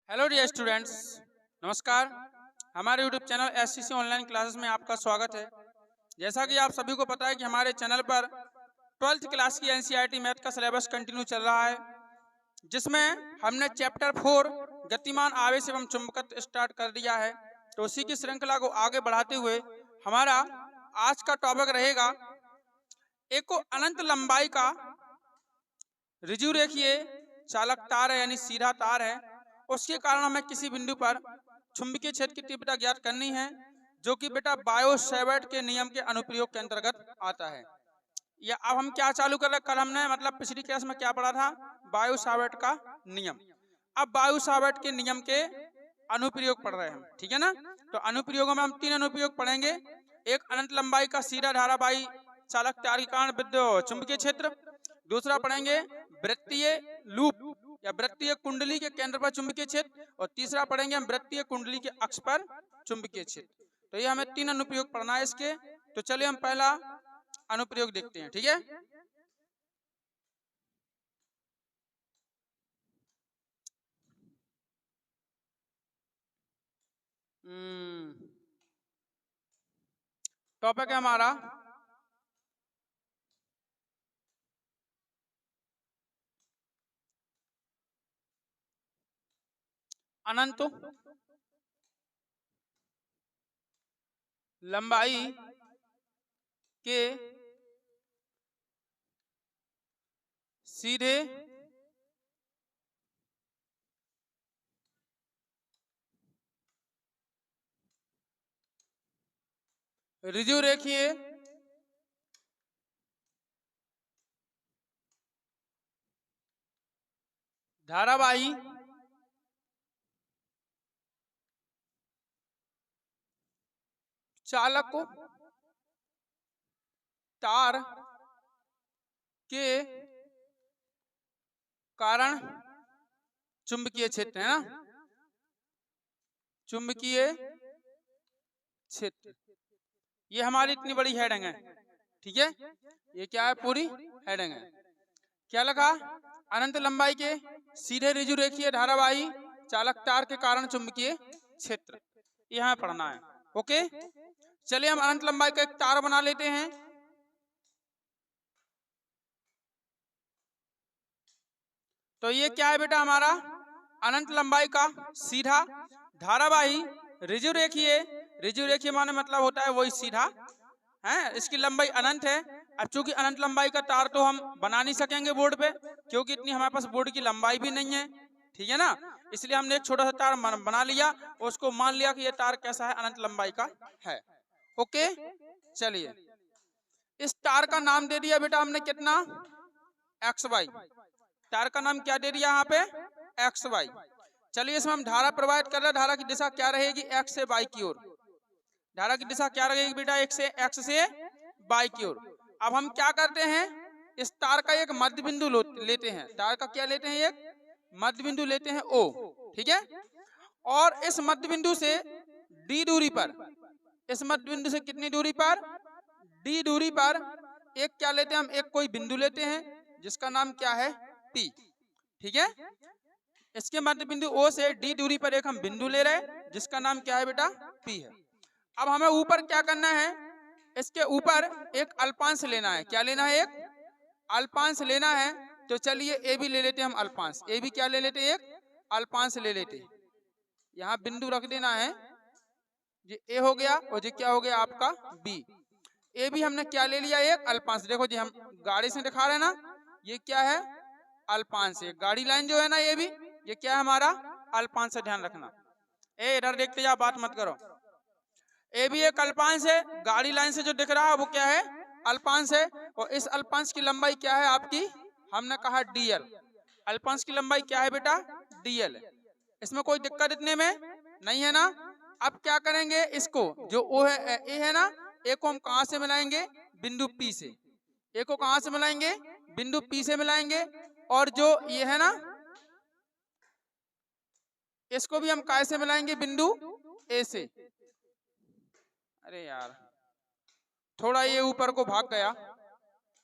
Hello dear students, नमस्कार। हमारे YouTube channel SCC online classes में आपका स्वागत है। जैसा कि आप सभी को पता है कि हमारे चैनल पर 12th क्लास की एनसीईआरटी मैथ का सिलेबस कंटिन्यू चल रहा है, जिसमें हमने चैप्टर 4 गतिमान आवेश एवं चुंबकत्व स्टार्ट कर दिया है। तो उसी की श्रृंखला को आगे बढ़ाते हुए हमारा आज का टॉपिक रहेगा एक अनंत लंबाई का ऋजु रेखीय चालक तार है, यानी सीधा तार है। उसके कारण हमें किसी बिंदु पर चुंबकीय क्षेत्र की तीव्रता ज्ञात करनी है, जो कि बेटा बायो-सैवर्ट के नियम के अनुप्रयोग के अंतर्गत आता है। या अब हम क्या चालू कर रहे हैं, कल हमने मतलब पिछली क्लास में क्या पढ़ा था, बायो-सैवर्ट का नियम। अब बायो-सैवर्ट के नियम के अनुप्रयोग पढ़ रहे हैं हम, ठीक है ना। तो अनुप्रयोगों में हम 3 अनुप्रयोग पढ़ेंगे। एक अनंत लंबाई का सीधा धारावाही चालक तार के कारण विद्युत चुंबकीय क्षेत्र। दूसरा पढ़ेंगे वृत्तीय लूप या वृत्तीय कुंडली के केंद्र पर चुंबकीय क्षेत्र। और तीसरा पढ़ेंगे हम वृत्तीय कुंडली के अक्ष पर चुंबकीय क्षेत्र। तो ये हमें 3 अनुप्रयोग पढ़ना है इसके। तो चलिए हम पहला अनुप्रयोग देखते हैं, ठीक है। टॉपिक है हमारा अनंत लंबाई के सीधे ऋजु रेखीय धारावाही चालक तार के कारण चुंबकीय क्षेत्र है ना, चुंबकीय क्षेत्र। ये हमारी इतनी बड़ी हेडिंग है, ठीक है। ये क्या है, पूरी हेडिंग है। क्या लगा, अनंत लंबाई के सीधे ऋजु रेखीय धारावाही चालक तार के कारण चुंबकीय क्षेत्र, ये हमें पढ़ना है। ओके, चलिए हम अनंत लंबाई का एक तार बना लेते हैं। तो ये क्या है बेटा, हमारा अनंत लंबाई का सीधा धारावाही ऋजु रेखीय माने मतलब होता है वही सीधा है। इसकी लंबाई अनंत है। अब चूंकि अनंत लंबाई का तार तो हम बना नहीं सकेंगे बोर्ड पे, क्योंकि इतनी हमारे पास बोर्ड की लंबाई भी नहीं है, ठीक है ना। इसलिए हमने एक छोटा सा तार बना लिया, उसको मान लिया कि ये तार कैसा है, अनंत लंबाई का है। ओके, चलिए इस तार का नाम दे दिया बेटा हमने कितना, एक्स वाई। तार का नाम क्या दे दिया यहाँ पे, एक्स वाई। चलिए इसमें हम धारा प्रवाहित कर रहे हैं। धारा की दिशा क्या रहेगी, एक्स से वाई की ओर। धारा की दिशा क्या रहेगी बेटा, एक्स से वाई की ओर। अब हम क्या करते हैं, इस तार का एक मध्य बिंदु लेते हैं। तार का क्या लेते हैं, एक मध्य बिंदु लेते हैं ओ, ठीक है। और इस मध्य बिंदु से डी दूरी पर, इस मध्य बिंदु से कितनी दूरी पर, डी दूरी पर एक क्या लेते हैं हम, एक कोई बिंदु लेते हैं जिसका नाम क्या है, पी, ठीक है। इसके मध्य बिंदु ओ से डी दूरी पर एक हम बिंदु ले रहे हैं जिसका नाम क्या है बेटा, पी है। अब हमें ऊपर क्या करना है, इसके ऊपर एक अल्पांश लेना है। क्या लेना है, एक अल्पांश लेना है। तो चलिए ए भी ले लेते हैं हम अल्पांश। ए भी क्या ले लेते, एक अल्पांश ले लेते। यहाँ बिंदु रख देना है, ये ए हो गया और ये क्या हो गया आपका बी। ए भी हमने क्या ले लिया, एक अल्पांश। देखो जी हम गाड़ी से दिखा रहे हैं ना, ये क्या है, अल्पांश है। गाड़ी लाइन जो है ना, ये भी ये क्या है हमारा, अल्पांश से, ध्यान रखना। ए इधर देखते जा, बात मत करो। ए भी एक अल्पांश है, गाड़ी लाइन से जो दिख रहा है वो क्या है, अल्पांश है। और इस अल्पांश की लंबाई क्या है आपकी, हमने कहा डीएल। अल्पांश की लंबाई क्या है बेटा, डीएल है। इसमें कोई दिक्कत इतने में नहीं है ना। अब क्या करेंगे, इसको जो ओ है, ए है ना, ए को हम कहां से मिलाएंगे, बिंदु पी से। ए को कहां से मिलाएंगे, बिंदु पी से मिलाएंगे। और जो ये है ना, इसको भी हम कैसे मिलाएंगे, बिंदु ए से। अरे यार थोड़ा ये ऊपर को भाग गया,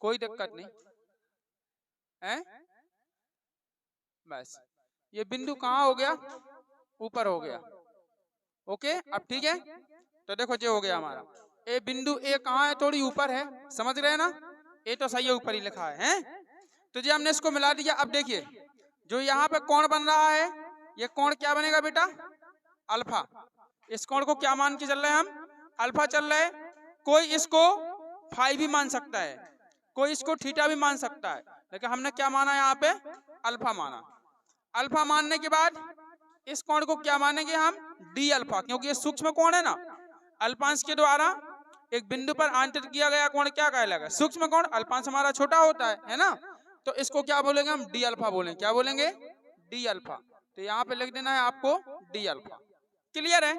कोई दिक्कत नहीं है। बस ये बिंदु कहाँ हो गया, ऊपर हो गया। ओके, अब ठीक है। तो देखो ये हो गया हमारा ए बिंदु, ए कहाँ है, थोड़ी ऊपर है, समझ रहे हैं ना, ए तो सही है, ऊपर ही लिखा है, हैं? तो जी हमने इसको मिला दिया। अब देखिए जो यहाँ पे कोण बन रहा है, ये कोण क्या बनेगा बेटा, अल्फा। इस कोण को क्या मान के चल रहे हैं हम, अल्फा चल रहे हैं। कोई इसको फाई भी मान सकता है, कोई इसको थीटा भी मान सकता है, लेकिन हमने क्या माना यहाँ पे, अल्फा माना। अल्फा मानने के बाद इस कोण को क्या मानेंगे हम, डी अल्फा, क्योंकि ये सूक्ष्म कोण है ना। अल्पांश के द्वारा एक बिंदु पर आंतरित किया गया कोण क्या कहलाएगा, सूक्ष्म कोण। अल्पांश हमारा छोटा होता है ना, तो इसको क्या बोलेंगे हम, डी अल्फा बोलेंगे। क्या बोलेंगे, डी अल्फा। तो यहाँ पे लिख देना है आपको डी अल्फा। क्लियर है?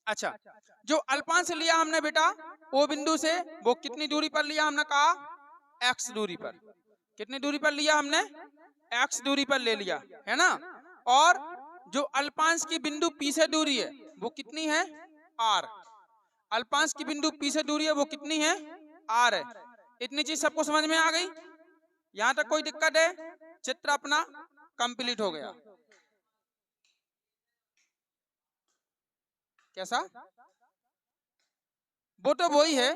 अच्छा, जो अल्पांश लिया हमने बेटा ओ बिंदु से, वो कितनी दूरी पर लिया, हमने कहा एक्स दूरी पर। कितनी दूरी पर लिया हमने, एक्स दूरी पर ले लिया, है ना। और जो अल्पांश की बिंदु पी से दूरी है वो कितनी है, आर। अल्पांश की बिंदु पी से दूरी है वो कितनी है, आर है। इतनी चीज सबको समझ में आ गई? यहां तक कोई दिक्कत है? चित्र अपना कंप्लीट हो गया। कैसा, वो तो वही है,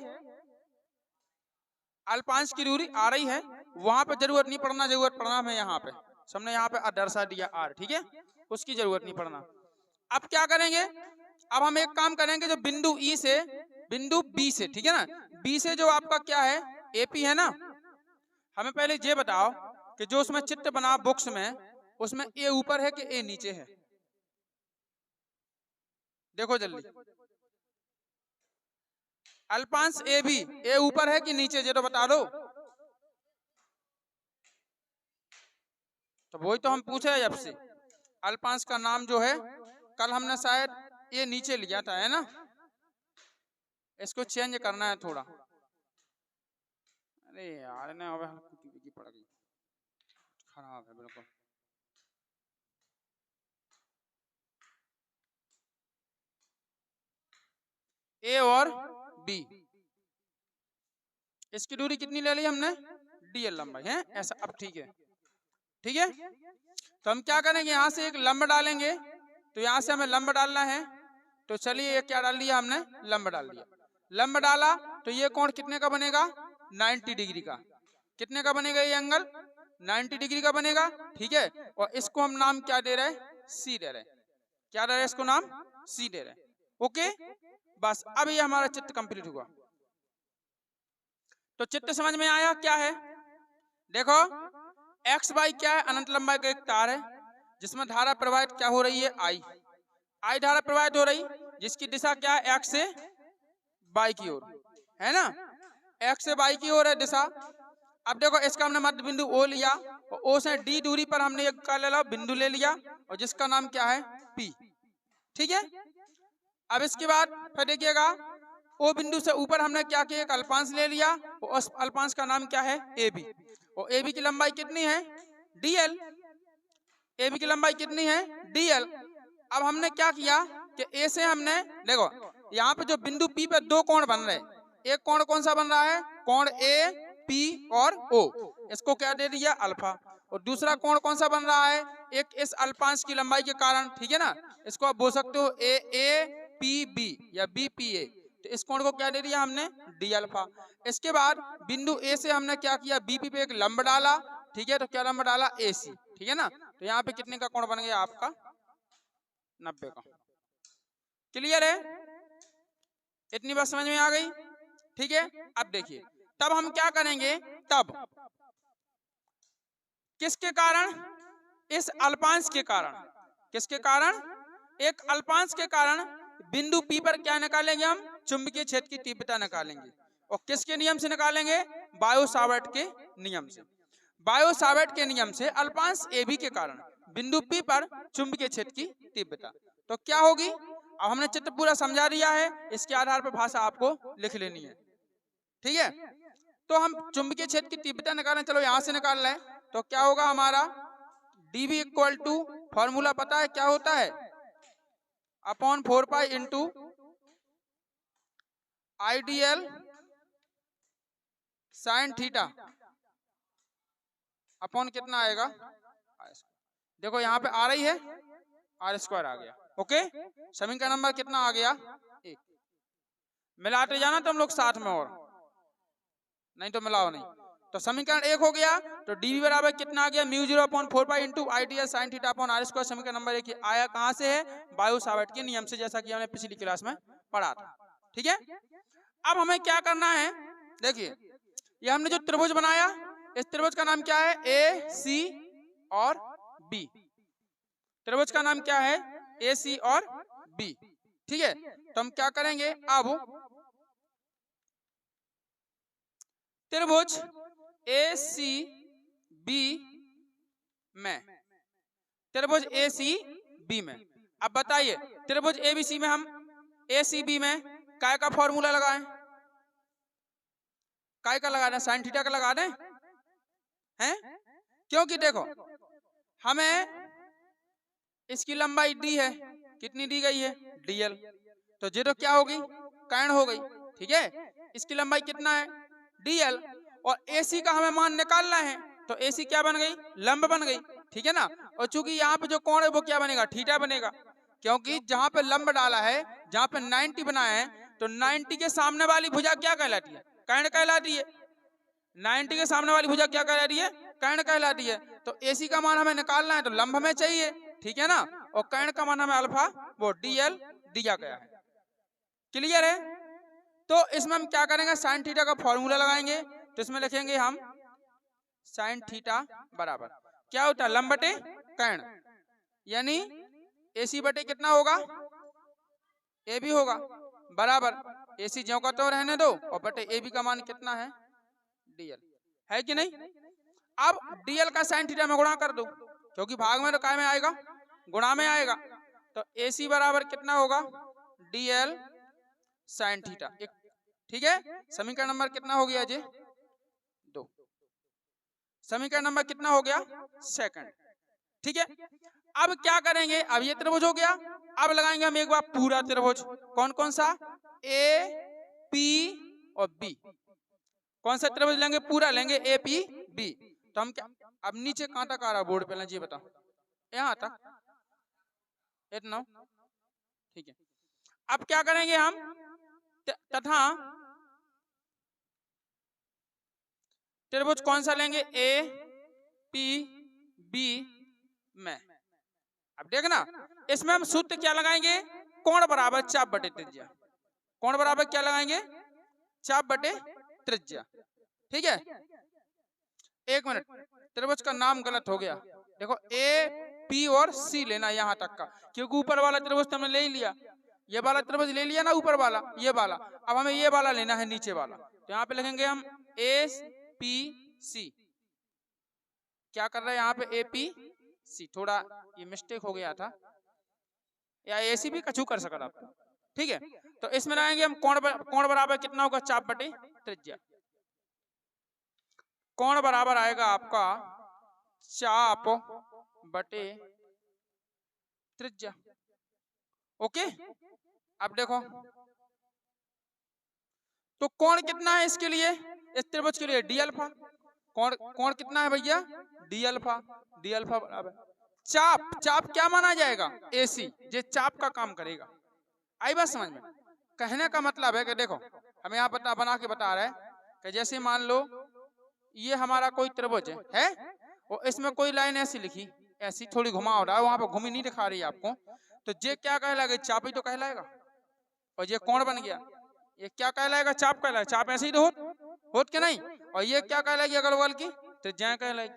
अल्पांश की दूरी आ रही है, वहां पे जरूरत नहीं पड़ना, जरूरत पड़ना है यहाँ पे, हमने यहाँ पे दर्शा दिया आर, ठीक है, उसकी जरूरत नहीं पड़ना। अब क्या करेंगे, अब हम एक काम करेंगे, जो बिंदु ई से बिंदु बी से, ठीक है ना, बी से जो आपका क्या है एपी है ना, हमें पहले ये बताओ कि जो उसमें चित्र बना बुक्स में, उसमें ए ऊपर है कि ए नीचे है, देखो जल्दी। अल्पांश ए बी, ए ऊपर है कि नीचे, ये तो बता दो। तो वही तो हम पूछे हैं जब से, अल्पांश का नाम जो है, कल हमने शायद ये नीचे लिया था, है ना, इसको चेंज करना है थोड़ा। अरे यार ना, अब कुकी पड़ गई, खराब है बिल्कुल। ए और बी, इसकी दूरी कितनी ले ली हमने, डीएल लंबाई है ऐसा। अब ठीक है, ठीक है। तो हम क्या करेंगे, यहाँ से एक लंब डालेंगे, तो यहाँ से हमें लंब डालना है। तो चलिए ये क्या डाल दिया हमने, लंब डाल दिया। लंब डाला तो ये कोण कितने का बनेगा, 90 डिग्री का। कितने का बनेगा ये एंगल, 90 डिग्री का बनेगा, ठीक है। और इसको हम नाम क्या दे रहे हैं, सी दे रहे हैं। क्या दे रहे हैं इसको नाम, सी दे रहे हैं। ओके, बस अब ये हमारा चित्र कंप्लीट हुआ। तो चित्र समझ में आया क्या है, देखो एक्स वाई क्या है, अनंत लंबाई का एक तार है, जिसमें धारा प्रवाहित क्या हो रही है, आई। आई धारा प्रवाहित हो रही, जिसकी दिशा क्या है, एक्स से वाई की ओर, है ना, एक्स से वाई की ओर है दिशा। अब देखो इसका हमने मध्य बिंदु ओ लिया, और ओ से डी दूरी पर हमने एक का ले लो बिंदु ले लिया, और जिसका नाम क्या है, पी, ठीक है। अब इसके बाद फिर देखिएगा, ओ बिंदु से ऊपर हमने क्या किया, एक अल्पांश ले लिया, और उस अल्पांश का नाम क्या है, ए बी। और ए बी की लंबाई कितनी है, डीएल। ए बी की लंबाई कितनी है, डीएल। अब हमने क्या किया कि ए से हमने देखो, यहाँ पे जो बिंदु पी पे दो कोण बन रहे हैं, एक कोण कौन सा बन रहा है, कोण ए पी और ओ, इसको क्या दे दिया, अल्फा। और दूसरा कोण कौन सा बन रहा है, एक इस अल्पांश की लंबाई के कारण, ठीक है ना, इसको आप बोल सकते हो ए ए पी बी या बी पी ए। तो इस कोण को क्या दे दिया हमने, डी अल्फा। इसके बाद बिंदु ए से हमने क्या किया, बीपी पे एक लंब डाला, ठीक है। तो क्या लंब डाला, ए सी, ठीक है ना। तो यहाँ पे कितने का कोण बन गया आपका, 90 का। क्लियर है, इतनी बात समझ में आ गई, ठीक है। अब देखिए तब हम क्या करेंगे, तब किसके कारण, इस अल्पांश के कारण, किसके कारण, एक अल्पांश के कारण बिंदु पी पर क्या निकालेंगे हम, चुंबकीय क्षेत्र की तीव्रता निकालेंगे। और किसके नियम से निकालेंगे, बायो सावर्ट के नियम से। बायो सावर्ट के नियम से अल्पांश ए बी के कारण बिंदु पी पर चुंबकीय क्षेत्र की तीव्रता तो क्या होगी। अब हमने चित्र पूरा समझा दिया है, इसके आधार पर भाषा आपको लिख लेनी है, ठीक है। तो हम चुंबकीय क्षेत्र की तीव्रता निकालें, चलो यहां से निकाल लें। तो क्या होगा हमारा, dv इक्वल टू, फॉर्मूला पता है क्या होता है, upon 4 pi into IDL sign theta upon कितना आएगा, देखो यहाँ पे आ रही है, आर स्क्वायर आ गया। ओके, समीकरण नंबर कितना आ गया? 1। मिलाते जाना तुम लोग साथ में, और नहीं तो मिलाओ नहीं। तो समीकरण 1 हो गया। तो dv बराबर कितना आ गया? Mu 0/4 into I T S sine theta upon R square. समीकरण नंबर 1 आया कहां से है? बायो सावर्ट के नियम से, जैसा कि हमने पिछली क्लास में पढ़ा था। ठीक है, अब हमें क्या करना है? देखिए, ये हमने जो त्रिभुज बनाया, इस त्रिभुज का नाम क्या है? ए सी और बी। त्रिभुज का नाम क्या है? ए सी और बी। ठीक है, तो हम क्या करेंगे अब? त्रिभुज ए सी बी में, त्रिभुज ए सी बी में, अब बताइए त्रिभुज ए बी सी में हम ए सी बी में काय का फॉर्मूला लगाएं? काय का लगा दें? साइन थीटा का लगा दें हैं? क्योंकि देखो, हमें इसकी लंबाई डी है, कितनी दी गई है? डीएल। तो जीरो क्या होगी? कर्ण हो गई। ठीक है, इसकी लंबाई कितना है? डीएल। और एसी का हमें मान निकालना है, तो एसी क्या बन गई? लंब बन गई। ठीक है ना, और चूंकि यहाँ पे जो कोण है वो क्या बनेगा? थीटा बनेगा, क्योंकि जहां पे लंब डाला है, जहां पे 90 बनाया है, तो 90 के सामने वाली भुजा क्या कहलाती है? कर्ण कहलाती है। 90 के सामने वाली भुजा क्या कहलाती है? कर्ण कहलाती है। तो एसी का मान हमें निकालना है, तो लंब हमें चाहिए। ठीक है ना, और कर्ण का मान हमें अल्फा, वो डीएल दिया गया है। क्लियर है? तो इसमें हम क्या करेंगे? साइन थीटा का फॉर्मूला लगाएंगे। तो इसमें लिखेंगे हम साइन थीटा बराबर क्या होता है? लंब बटे कर्ण, यानी एसी बटे कितना होगा? ए बी होगा, बराबर एसी ज्यों का त्यों रहने दो, और बटे ए बी का मान कितना है? डीएल है कि नहीं? अब डीएल का साइन थीटा में गुणा कर दो, क्योंकि भाग में तो काय में आएगा? गुणा में आएगा। तो एसी बराबर कितना होगा? DL sine theta. ठीक है, समीकरण नंबर कितना हो गया जी? 2। समीकरण नंबर कितना हो गया? सेकंड। ठीक है, अब क्या करेंगे? अब ये त्रिभुज हो गया, अब लगाएंगे हम एक बार पूरा त्रिभुज। कौन कौन सा? ए पी और बी। कौन सा त्रिभुज लेंगे? पूरा लेंगे, ए पी बी। तो हम क्या, अब नीचे कहां तक आ रहा बोर्ड पे? जी बताओ, यहां तक, इतना। ठीक है, अब क्या करेंगे हम? तथा त्रिभुज कौन सा लेंगे? ए पी बी में। अब देखना, इसमें हम सूत्र क्या लगाएंगे? कोण बराबर चाप बटे त्रिज्या। कोण बराबर क्या लगाएंगे? चाप बटे त्रिज्या। ठीक है, एक मिनट, त्रिभुज का नाम गलत हो गया। देखो, ए पी और सी लेना यहां तक का, क्योंकि ऊपर वाला त्रिभुज हमने ले ही लिया। ये वाला त्रिभुज ले लिया ना, ऊपर वाला, ये वाला। अब हमें ये वाला लेना है, नीचे वाला। तो यहाँ पे लिखेंगे हम ए पी सी। क्या कर रहे हैं यहाँ पे? A P C. थोड़ा ये मिस्टेक हो गया था, या एसी भी कछु कर सकता आप। ठीक है, तो इसमें लाएंगे हम कोण बराबर कितना होगा? चाप बटे त्रिज्या। कोण बराबर आएगा आपका चाप बटे त्रिज्या। ओके, अब देखो, तो कोण कितना है इसके लिए? इस त्रिभुज के लिए डी अल्फा। कोण कितना है भैया? D alpha. डी अल्फा बराबर चाप। चाप क्या माना जाएगा? एसी। ये चाप का काम करेगा। आई बात समझ में? कहने का मतलब है कि देखो, हम यहाँ बना के बता रहे हैं कि जैसे मान लो ये हमारा कोई त्रिभुज है, और इसमें कोई लाइन ऐसी लिखी, ऐसी थोड़ी घुमा रहा है, वहां पर घुमी नहीं दिखा रही है आपको, तो ये क्या कहलाएगा? चाप ही तो कहलाएगा। और ये कोण बन गया, ये क्या कहलाएगा? चाप कहलाएगा। चाप ऐसे ही तो होत के नहीं। और ये क्या कहलाएगी? अगल बगल की त्रिज्या कहलाएगी।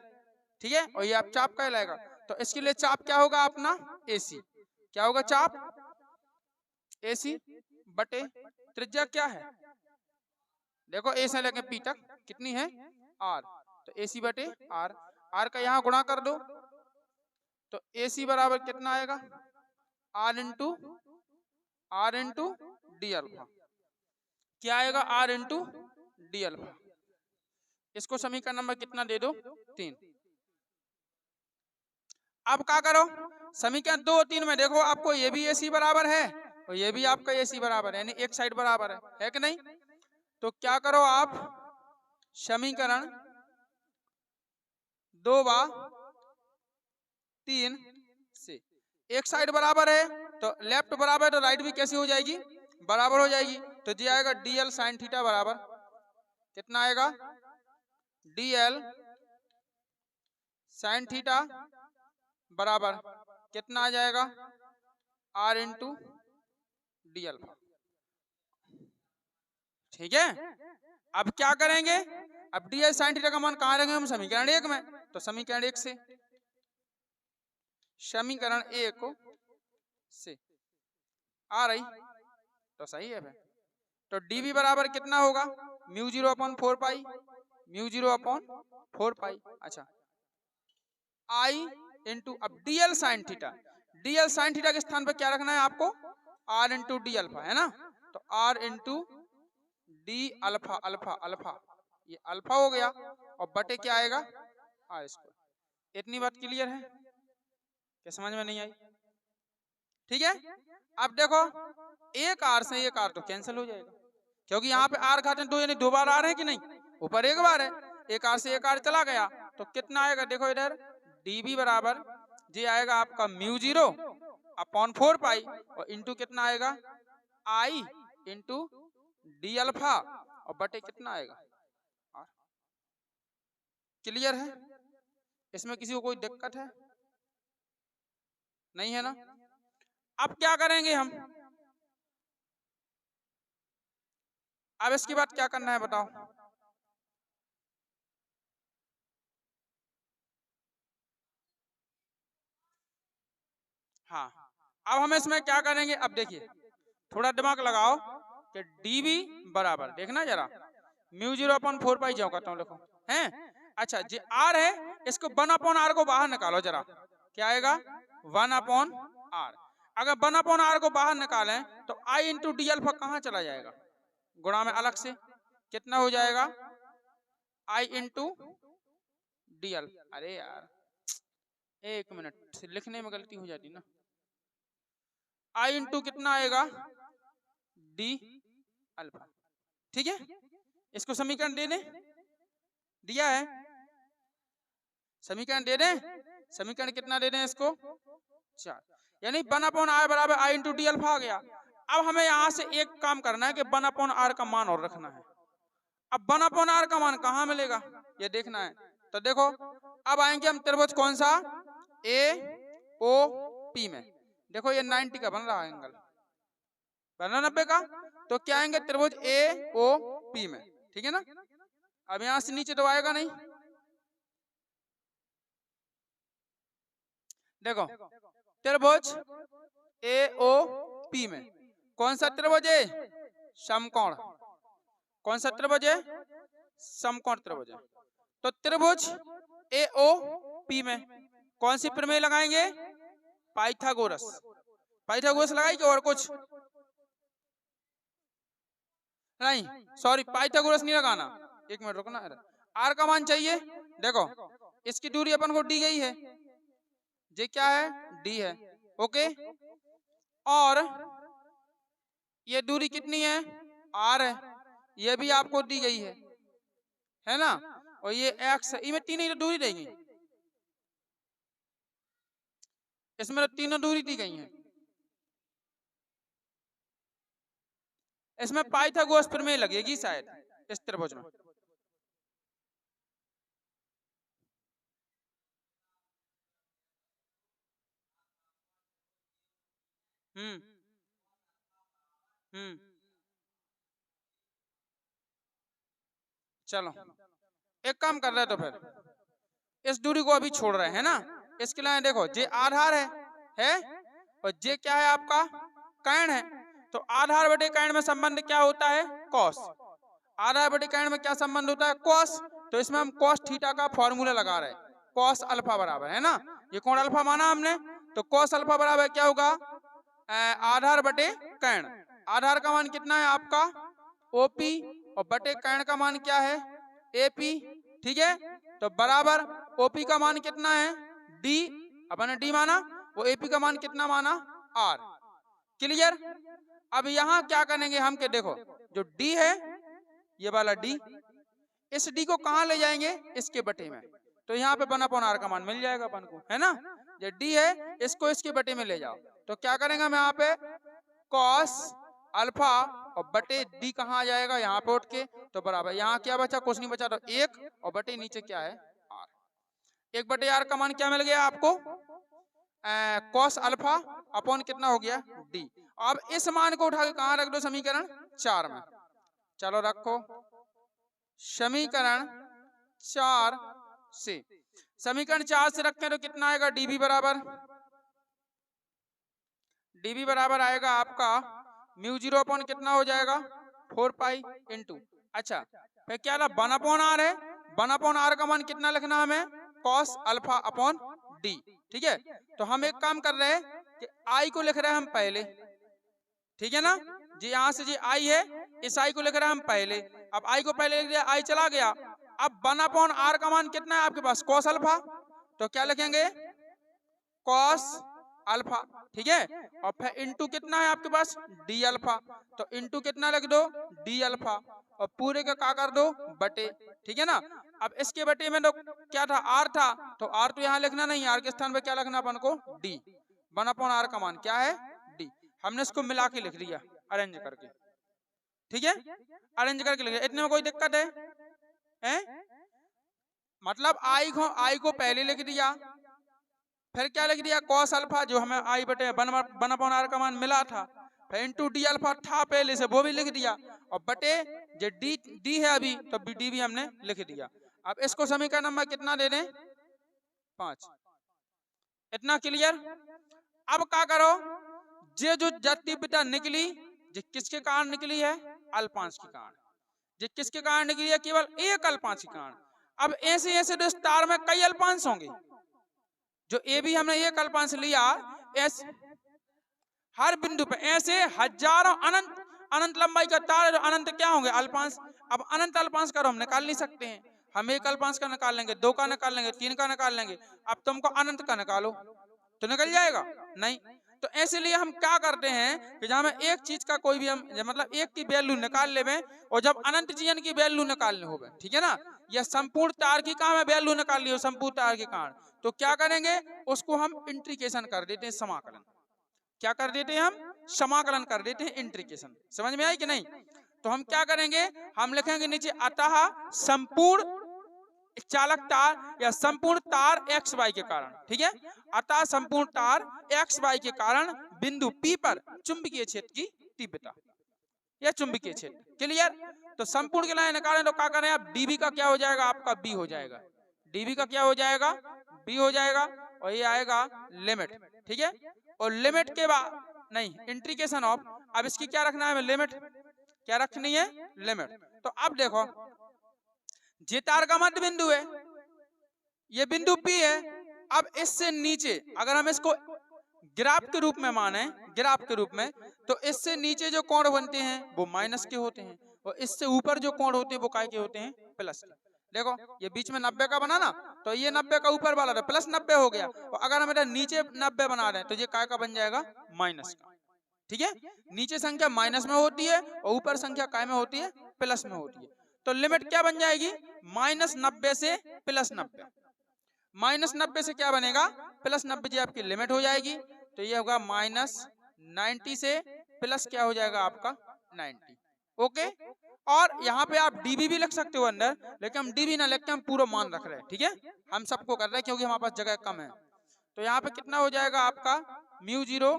ठीक है, और ये आप चाप कहलाएगा। तो इसके लिए चाप क्या होगा अपना? एसी। क्या होगा? चाप एसी बटे त्रिज्या क्या है? देखो, ए से लेके पी तक कितनी है? आर। तो एसी बटे आर। आर का यहाँ गुणा कर दो, तो एसी बराबर कितना आएगा? R into D alpha. क्या आएगा? R into D alpha. इसको समीकरण नंबर कितना दे दो? 3। अब क्या करो? समीकरण 2 और 3 में देखो, आपको ये भी एसी बराबर है और ये भी आपका एसी बराबर है, यानी एक साइड बराबर है कि नहीं? तो क्या करो आप? समीकरण 2 व 3 से एक साइड बराबर है तो लेफ्ट बराबर है तो राइट भी कैसी हो जाएगी, बराबर हो जाएगी। तो जी आएगा DL साइन थीटा बराबर कितना आएगा, DL साइन थीटा बराबर कितना आ जाएगा, R इंटू डी अल्फा। ठीक है, अब क्या करेंगे, अब DL साइन थीटा का मान कहाँ रखेंगे हम, समीकरण 1 में। तो समीकरण 1 से, समीकरण 1 से आ रही तो सही है फिर। तो dV बराबर कितना होगा, म्यू 0 अपॉन 4 पाई, म्यू 0 अपॉन 4 पाई। अच्छा I इंटू, अब DL sine theta, DL sine theta के स्थान पर क्या रखना है आपको, R इंटू डी अल्फा, है ना। तो R into D alpha, alpha alpha, ये अल्फा हो गया और बटे क्या आएगा, R स्क्वायर। इतनी बात क्लियर है, क्या समझ में नहीं आई? ठीक है, अब देखो एक R से एक R तो कैंसिल हो जाएगा, क्योंकि यहाँ पे R घाते दो यानी 2 बार आ रहे हैं कि नहीं, ऊपर एक बार है, एक R से एक R चला गया तो कितना आएगा, देखो इधर dV बराबर जी आएगा आपका म्यू 0 अपॉन 4 पाई और इंटू कितना आएगा, I इंटू डी अल्फा और बटे कितना आएगा, R। क्लियर है, इसमें किसी को कोई दिक्कत है नहीं है ना। अब क्या करेंगे हम, अब इसके बाद क्या करना है बताओ। हाँ, अब हम इसमें क्या करेंगे, अब देखिए थोड़ा दिमाग लगाओ कि dV बराबर, देखना जरा, म्यू 0 अपॉन 4 पाई जाओ करता हूँ, लिखो हैं। अच्छा जी R है, इसको 1 अपॉन R को बाहर निकालो जरा, क्या आएगा 1 अपॉन R। अगर 1 अपॉन R को बाहर निकालें तो I इंटू डी अल्फा कहाँ चला जाएगा, गुणा में अलग से कितना हो जाएगा, I इंटू डी अल्फा। अरे यार एक मिनट, लिखने में गलती हो जाती ना, I इंटू कितना आएगा डी अल्फा। ठीक है, इसको समीकरण दे दें, दिया है समीकरण दे दें, समीकरण कितना दे दें इसको 4, यानी 1 अपॉन R बराबर I इंटू डी अल्फा आ गया। अब हमें यहाँ से एक काम करना है कि 1 अपॉन R का मान और रखना है। अब 1 अपॉन R का मान कहाँ मिलेगा ये देखना है। तो देखो अब आएंगे हम त्रिभुज कौन सा, AOP में। देखो ये 90 का बन रहा है एंगल, बन रहा 90 का, तो क्या आएंगे त्रिभुज AOP में, ठीक है ना। अब यहां से नीचे तो आएगा नहीं, देखो त्रिभुज AOP में कौन सा त्रिभुज है, समकोण। कौन सा त्रिभुज है, समकोण त्रिभुज है। तो त्रिभुज AOP में कौन सी प्रमेय लगाएंगे, पाइथागोरस। पाइथागोरस लगाई कि और कुछ नहीं, सॉरी पाइथागोरस नहीं लगाना, एक मिनट रुकना। R का मान चाहिए, देखो इसकी दूरी अपन को दी गई है, ये क्या है D है, ओके, और ये दूरी कितनी है R है, ये भी आपको दी गई है ना, और ये X है, इनमें तीनों दूरी दी गई, इसमें तो तीनों दूरी दी गई हैं। इसमें पाइथागोरस प्रमेय लगेगी शायद इस त्रिभुज में। चलो एक काम कर रहे हैं, तो फिर इस दूरी को अभी छोड़ रहे हैं ना, इसके लिए देखो जे आधार है और जे क्या है आपका कर्ण है। तो आधार बटे कर्ण में संबंध क्या होता है, कॉस। आधार बटे कर्ण में क्या संबंध होता है, कॉस। तो इसमें हम कॉस थीटा का फॉर्मूला लगा रहे हैं, कॉस अल्फा बराबर, है ना, ये कोण अल्फा माना हमने, तो कॉस अल्फा बराबर क्या होगा, आधार बटे कर्ण। आधार का मान कितना है आपका OP और बटे कर्ण का मान क्या है AP, ठीक है। तो बराबर OP का मान कितना है D, अपन ने D माना, वो AP का मान कितना माना R। क्लियर। अब यहाँ क्या करेंगे हम के, देखो जो D है ये वाला D, इस D को कहाँ ले जाएंगे, इसके बटे में। तो यहाँ पे 1/r का मान मिल जाएगा अपन को, है ना। ये d है, इसको इसके बटे में ले जाओ, तो क्या करेंगे हम यहाँ पे cos अल्फा और बटे d कहाँ आ जाएगा, यहाँ पे उठ के, तो बराबर यहाँ क्या बचा, कुछ नहीं बचा, तो 1 और बटे नीचे क्या है r। 1/r का मान क्या मिल गया आपको, cos अल्फा अपॉन कितना हो गया d। अब इस मान को उठा के कहाँ रख दो, समीकरण 4 में। चलो रखो, समीकरण 4 से, समीकरण 4 से रखें तो कितना आएगा, dv बराबर आएगा आपका म्यू 0 अपॉन कितना हो जाएगा 4 पाई इंटू, अच्छा फिर क्या 1/r है, 1/r का मान कितना लिखना हमें, cos अल्फा अपॉन d। ठीक है, तो हम एक काम कर रहे हैं कि i को लिख रहे हैं हम पहले, ठीक है ना जी, यहाँ से जी i है, इस i को लिख रहे हैं हम पहले। अब i को पहले लिख दिया, i चला गया। अब 1/r का मान कितना है आपके पास, cos अल्फा, तो क्या लिखेंगे cos अल्फा, ठीक है, और फिर इंटू कितना है आपके पास d अल्फा, तो इंटू कितना लिख दो d अल्फा, और पूरे का क्या कर दो बटे, ठीक है ना। अब इसके बटे में तो क्या था r था, तो r तो यहाँ लिखना नहीं, r के स्थान पे क्या लिखना अपन को d। 1/r का मान क्या है d, हमने इसको मिला के लिख दिया अरेंज करके, ठीक है, अरेंज करके लिख दिया। इतने में कोई दिक्कत है? मतलब आई को पहले लिख दिया, फिर क्या लिख दिया cos अल्फा, जो हमें i बटे 1/r का मान मिला था, फिर इंटू d अल्फा था पहले से, वो भी लिख दिया, और बटे जो d है अभी, तो d भी हमने लिख दिया। अब इसको समीकरण नंबर कितना दे दें, 5। इतना क्लियर। अब क्या करो, जे जो तीव्रता निकली, जे किसके कारण निकली है, अल्पांश के कारण। जे किसके कारण निकली है, केवल एक अल्पांश के कारण। अब ऐसे ऐसे तो स्टार में कई अल्पांश होंगे, जो ए भी हमने एक अल्पांश लिया, ऐसे हर बिंदु पे ऐसे हजारों अनंत लंबाई का तार, अनंत क्या होंगे अल्पांश। अब अनंत अल्पांश का हम निकाल नहीं सकते हैं, हम एक अल्पांश का निकाल लेंगे, 2 का निकाल लेंगे, 3 का निकाल लेंगे। अब तुमको अनंत का निकालो तो निकल जाएगा नहीं। तो ऐसे लिए हम क्या करते हैं कि जहाँ में एक चीज का कोई भी हम मतलब एक की वैल्यू निकाल लेवे, और जब अनंत चीजन की वैल्यू निकालने हो, ठीक है ना, या संपूर्ण तार की काम है वैल्यू निकाल ली हो संपूर्ण तार के कारण, तो क्या करेंगे उसको हम इंट्रीकेशन कर देते हैं, समाकलन। क्या कर देते हैं हम, समाकलन कर देते हैं, इंट्रीकेशन। समझ में आई कि नहीं। तो हम क्या करेंगे, हम लिखेंगे नीचे अतः संपूर्ण चालक तार या संपूर्ण तार एक्स वाई के कारण, ठीक है, अतः संपूर्ण तार एक्स वाई के कारण बिंदु P पर चुंबकीय क्षेत्र की तीव्रता या चुंबकीय क्षेत्र। क्लियर। तो संपूर्ण के लाइन निकालें तो क्या करें, अब dv का क्या हो जाएगा आपका b हो जाएगा, dv का क्या हो जाएगा b हो जाएगा, और ये आएगा लिमिट, ठीक है। और लिमिट के बाद नहीं इंट्रीकेशन ऑफ, अब इसकी क्या रखना है हमें, लिमिट क्या रखनी है, लिमिट। तो अब देखो जे तार का मध्य बिंदु है, ये बिंदु P है। अब इससे नीचे अगर हम इसको ग्राफ के रूप में माने, ग्राफ के रूप में, तो इससे नीचे जो कोण बनते हैं वो माइनस के होते हैं, और इससे ऊपर जो कोण होते हैं वो काय के होते हैं, प्लस के। देखो ये बीच में 90 का बना ना, तो ये 90 का ऊपर वाला था प्लस 90 हो गया, और अगर हम इधर नीचे 90 बना रहे हैं तो ये काय का बन जाएगा, माइनस का। ठीक है, नीचे संख्या माइनस में होती है और ऊपर संख्या काय में होती है, प्लस में होती है। तो लिमिट क्या बन जाएगी, -90 से +90। -90 से क्या बनेगा, +90 जी आपकी लिमिट हो जाएगी। तो ये होगा -90 से प्लस क्या हो जाएगा आपका 90। ओके, और यहाँ पे आप dv भी लिख सकते हो अंदर, लेकिन हम dv ना लिख के हम पूरा मान रख रहे हैं, ठीक है, हम सबको कर रहे हैं क्योंकि हमारे पास जगह कम है। तो यहाँ पे कितना हो जाएगा आपका μ0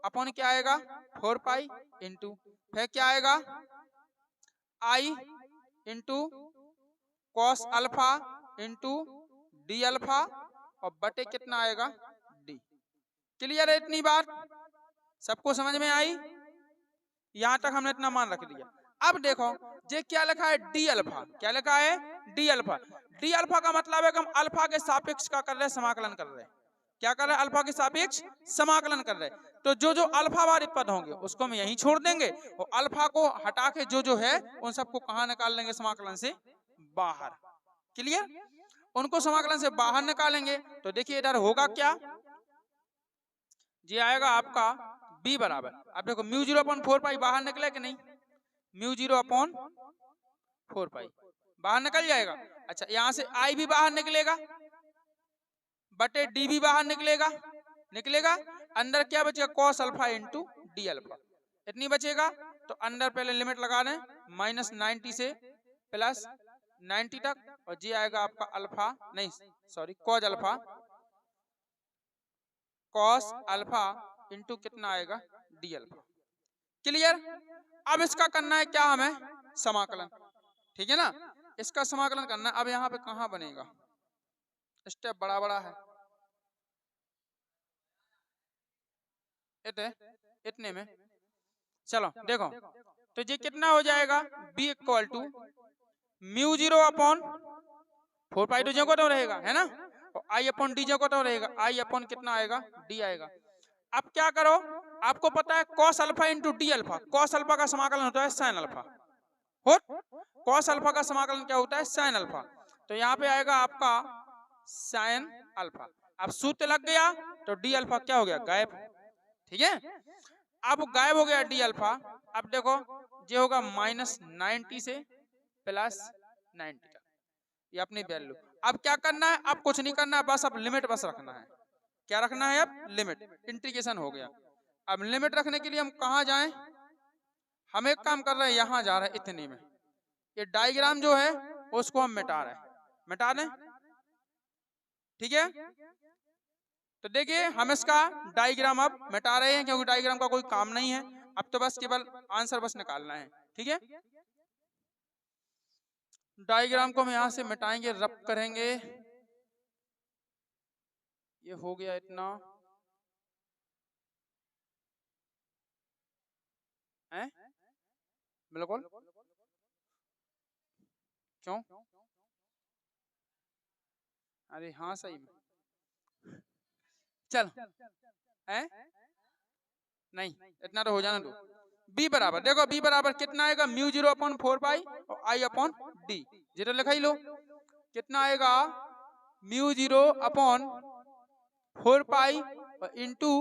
अपॉन क्या आएगा 4 पाई इंटू फिर क्या आएगा i into cos alpha into D alpha और बटे कितना आएगा d। क्लियर है इतनी बात, सबको समझ में आई। यहाँ तक हमने इतना मान रख दिया। अब देखो ये क्या लिखा है, डी अल्फा। क्या लिखा है, डी अल्फा। डी अल्फा का मतलब है कि हम अल्फा के सापेक्ष का कर रहे हैं, समाकलन कर रहे हैं। क्या कर रहे हैं, अल्फा के सापेक्ष समाकलन कर रहे हैं। तो जो जो अल्फा वाले पद होंगे उसको हम यहीं छोड़ देंगे, और अल्फा को हटा के जो है उन सबको कहाँ निकाल लेंगे, समाकलन से बाहर। क्लियर, उनको समाकलन से बाहर निकालेंगे। तो देखिए इधर होगा क्या, ये आएगा आपका b बराबर, अब देखो μ0 अपॉन 4 पाई बाहर निकले कि नहीं, μ0 अपॉन 4 पाई बाहर निकल जाएगा। अच्छा यहाँ से i भी बाहर निकलेगा, बटे डी भी बाहर निकलेगा। अंदर क्या बचेगा, cos alpha into D alpha, इतनी बचेगा। तो अंदर पहले लिमिट लगा दें -90 से +90 तक, और जी आएगा आपका अल्फा नहीं सॉरी कॉस अल्फा इंटू कितना आएगा डी अल्फा। क्लियर। अब इसका करना है क्या हमें, समाकलन, ठीक है ना। इसका समाकलन करना है। अब यहाँ पे कहाँ बनेगा, स्टेप बड़ा बड़ा है, इतने में। चलो देखो, तो ये कितना हो जाएगा, b इक्वल टू μ0 अपॉन 4 पाई, तो जो को तो रहेगा है ना, और i अपॉन डी जो को तो रहेगा, i अपॉन कितना आएगा d आएगा। अब क्या करो, आपको पता है cos alpha into D alpha, cos alpha का समाकलन होता है sin अल्फा, हो cos अल्फा का समाकलन क्या होता है sin अल्फा। तो यहाँ पे आएगा आपका sin अल्फा। अब सूत्र लग गया तो डी अल्फा क्या हो गया, गायब, ठीक है। अब गायब हो गया डी अल्फा। अब देखो ये होगा -90 से +90 तक, ये अपनी वैल्यू। अब क्या करना है, अब कुछ नहीं करना है, बस अब लिमिट बस रखना है। क्या रखना है, अब लिमिट, इंटीग्रेशन हो गया। अब लिमिट रखने के लिए हम कहाँ जाएं, हम एक काम कर रहे हैं, यहाँ जा रहे हैं इतने में। ये डायग्राम जो है उसको हम मिटा रहे हैं, मिटा दें, ठीक है। तो देखिए हम इसका डायग्राम अब मिटा रहे हैं, क्योंकि डायग्राम का कोई काम नहीं है, अब तो बस केवल आंसर बस निकालना है, ठीक है। डायग्राम को हम यहाँ से मिटाएंगे, रब करेंगे, ये हो गया इतना है, बिल्कुल, क्यों, अरे हाँ सही में, चल है नहीं, इतना तो हो जाना दो। b बराबर, देखो b बराबर कितना आएगा, μ0 अपॉन 4 पाई और i अपॉन डी, जीरो लिखा ही लो। कितना आएगा, μ0 upon 4 pi into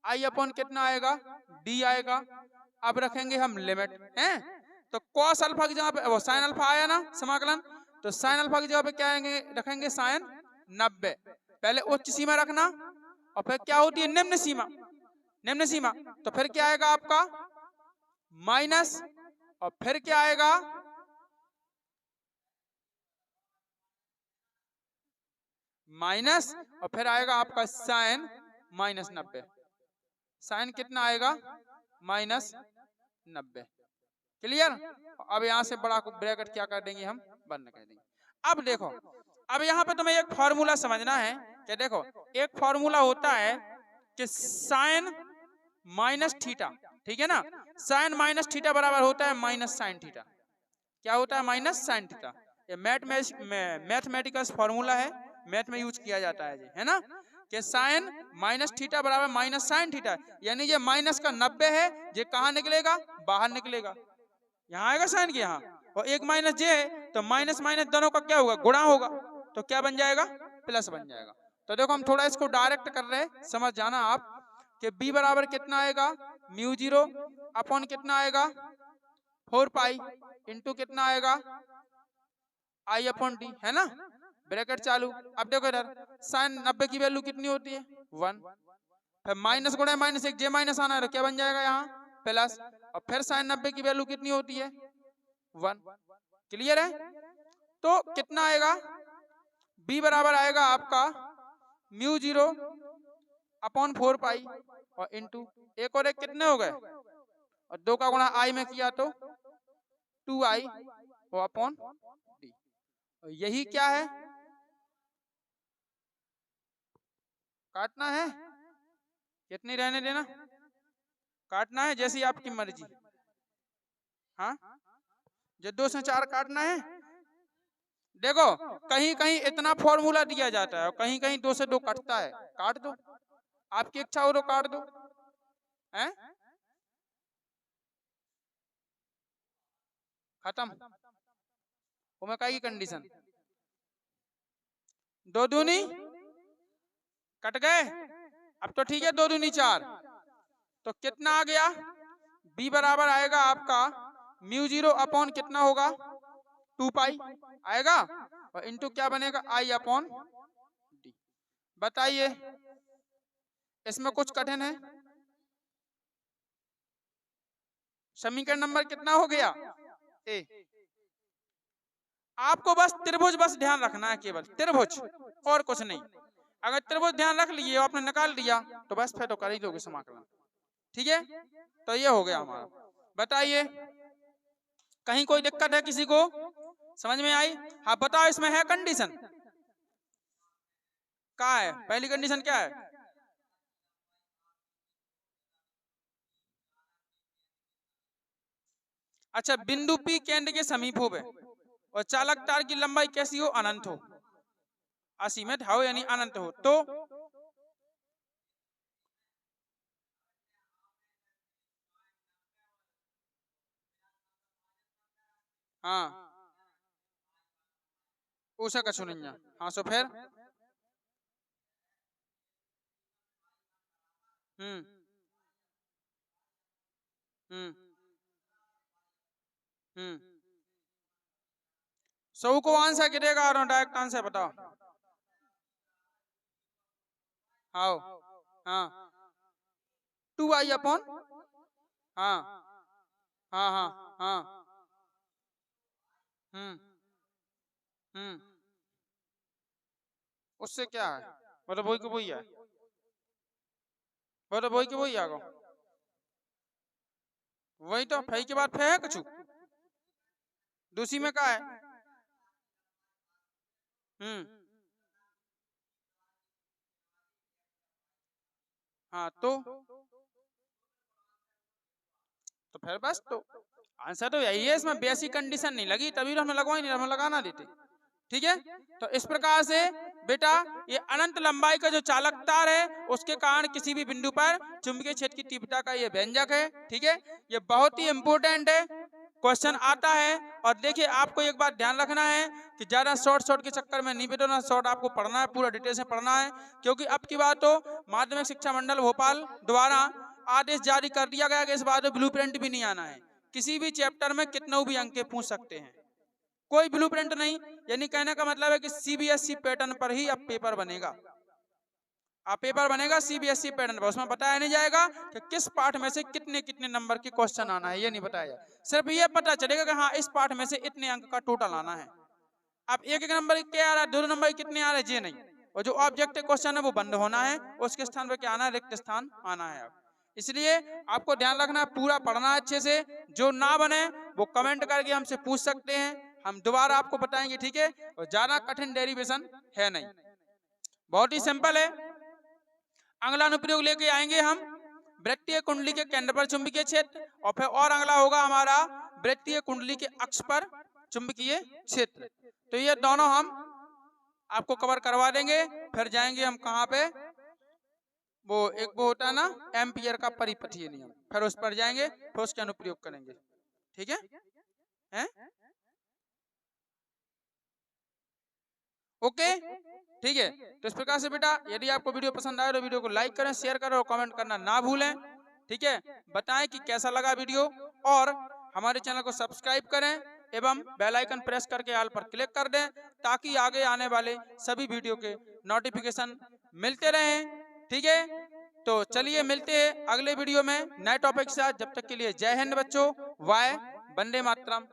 i upon कितना आएगा d आएगा। अब रखेंगे हम लिमिट, हैं तो cos अल्फा की जगह पे वो sin अल्फा आया ना समाकलन, तो sin अल्फा की जगह पे क्या आएंगे, रखेंगे sin 90। पहले उच्च सीमा रखना और फिर क्या होती है निम्न सीमा, निम्न सीमा, तो फिर क्या आएगा आपका माइनस, और फिर क्या आएगा माइनस, और फिर आएगा आपका साइन -90, साइन कितना आएगा -90। क्लियर। अब यहां से बड़ा ब्रैकेट क्या कर देंगे हम, बंद कर देंगे। अब देखो, अब यहाँ पे तुम्हें एक फॉर्मूला समझना है कि देखो एक फॉर्मूला होता है कि साइन माइनस थीटा, ठीक है ना, साइन माइनस थीटा बराबर होता है माइनस साइन थीटा। क्या होता है, माइनस साइन थीटा। ये मैथमेटिकल फॉर्मूला है, मैथ में यूज किया जाता है, है ना, कि साइन माइनस थीटा बराबर माइनस साइन थीटा, यानी ये माइनस का 90 है, ये कहाँ निकलेगा, बाहर निकलेगा, यहाँ आएगा साइन के यहाँ, और एक माइनस जे है, तो माइनस माइनस दोनों का क्या होगा, गुणा होगा, तो क्या बन जाएगा, प्लस बन जाएगा। तो देखो हम थोड़ा इसको डायरेक्ट कर रहे हैं, समझ जाना आप कि b बराबर कितना आएगा, μ0 अपॉन कितना आएगा 4 पाई इंटू कितना आएगा i अपॉन डी, है ना, ब्रैकेट चालू। अब देखो इधर साइन 90 की वैल्यू कितनी होती है 1, फिर माइनस गुणा माइनस एक जे माइनस आना है, तो क्या बन जाएगा यहाँ प्लस, और फिर साइन 90 की वैल्यू कितनी होती है 1। क्लियर है। तो कितना आएगा, b बराबर आएगा आपका μ0 अपॉन 4 पाई और इंटू एक और एक कितने हो गए, और 2 का गुणा i में किया तो 2i और अपॉन डी। यही क्या है, काटना है, कितनी रहने देना, काटना है जैसी आपकी मर्जी। हाँ जो 2 से 4 काटना है। देखो कहीं कहीं इतना फॉर्मूला दिया जाता है और कहीं कहीं 2 से 2 कटता है, काट दो, आपकी इच्छा हो तो काट दो, हैं खत्म। वो मैं कही कंडीशन 2 दूनी कट गए, अब तो ठीक है 2 दूनी 4, तो कितना आ गया, b बराबर आएगा आपका μ0 अपॉन कितना होगा 2 पाई आएगा, और इंटू क्या बनेगा i अपॉन डी। बताइए, इसमें कुछ कठिन है? समीकरण नंबर कितना हो गया? ए। आपको बस त्रिभुज बस ध्यान रखना है, केवल त्रिभुज और कुछ नहीं। अगर त्रिभुज ध्यान रख लिए आपने निकाल दिया तो बस फिर तो कर ही दोगे समाकलन। ठीक है, तो ये हो गया हमारा। बताइए, कहीं कोई दिक्कत है किसी को? समझ में आई? हाँ बताओ, इसमें है कंडीशन? क्या है पहली कंडीशन? क्या है? अच्छा, बिंदु P केंद्र के समीप हो और चालक तार की लंबाई कैसी हो? अनंत हो, असीमित हो यानी अनंत हो। तो हाँ उसे कछु नहीं है। हाँ सो फिर हम्म हम्म हम्म सौ को आंसर गिरेगा और डायरेक्ट आंसर बताओ। हाँ हाँ 2i अपॉन हाँ हाँ हाँ हाँ हम्म हम्म उससे क्या है? मतलब वही को वही है, मतलब वही को वही आगो। वही तो फई के बाद फे है कछु दूसरी में का है? हम्म हाँ तो फिर बस तो आंसर तो यही है। इसमें बेसिक कंडीशन नहीं लगी, तभी तो हमें लगवाई नहीं, हमें लगाना देते। ठीक है, तो इस प्रकार से बेटा ये अनंत लंबाई का जो चालक तार है उसके कारण किसी भी बिंदु पर चुंबकीय क्षेत्र की तीव्रता का ये व्यंजक है। ठीक है, ये बहुत ही इंपॉर्टेंट है, क्वेश्चन आता है। और देखिए आपको एक बात ध्यान रखना है कि ज्यादा शॉर्ट के चक्कर में नहीं बैठना, शॉर्ट आपको पढ़ना है, पूरा डिटेल से पढ़ना है। क्योंकि अब की बात तो माध्यमिक शिक्षा मंडल भोपाल द्वारा आदेश जारी कर दिया गया कि इस बार ब्लूप्रिंट भी नहीं आना है। किसी भी चैप्टर में कितने भी अंक पूछ सकते हैं, कोई ब्लूप्रिंट नहीं। यानी कहने का मतलब है कि सीबीएसई पैटर्न पर ही अब पेपर बनेगा। अब पेपर बनेगा सीबीएसई पैटर्न पर, उसमें बताया नहीं जाएगा कि किस पार्ट में से कितने कितने नंबर के क्वेश्चन आना है, ये नहीं बताया। सिर्फ ये पता चलेगा कि हाँ इस पार्ट में से इतने अंक का टोटल आना है। अब एक एक नंबर क्या आ रहा है, दो नंबर कितने आ रहे हैं, ये नहीं। और जो ऑब्जेक्टिव क्वेश्चन है वो बंद होना है, उसके स्थान पर क्या आना है, रिक्त स्थान आना है। अब इसलिए आपको ध्यान रखना, पूरा पढ़ना अच्छे से। जो ना बने वो कमेंट करके हमसे पूछ सकते हैं, हम दोबारा आपको बताएंगे। ठीक है, और ज्यादा कठिन डेरिवेशन है नहीं, बहुत ही सिंपल है। अगला अनुप्रयोग लेके आएंगे हम वृत्तीय कुंडली के केंद्र पर चुंबकीय क्षेत्र, और फिर और अगला होगा हमारा वृत्तीय कुंडली के अक्ष पर चुंबकीय क्षेत्र। तो ये दोनों हम आपको कवर करवा देंगे। फिर जाएंगे हम कहाँ पे, वो एक वो होता है ना एम्पियर का परिपथीय नियम, फिर उस पर जाएंगे, फिर उसके अनुप्रयोग करेंगे। ठीक है, हैं? ओके ठीक है। तो इस प्रकार से बेटा यदि आपको वीडियो पसंद आए तो वीडियो को लाइक करें, शेयर करें और कमेंट करना ना भूलें। ठीक है, बताएं कि कैसा लगा वीडियो, और हमारे चैनल को सब्सक्राइब करें एवं बेल आइकन प्रेस करके ऑल पर क्लिक कर दें, ताकि आगे आने वाले सभी वीडियो के नोटिफिकेशन मिलते रहें। ठीक है, तो चलिए मिलते हैं अगले वीडियो में नए टॉपिक के साथ। जब तक के लिए जय हिंद बच्चों, वाय वंदे मातरम।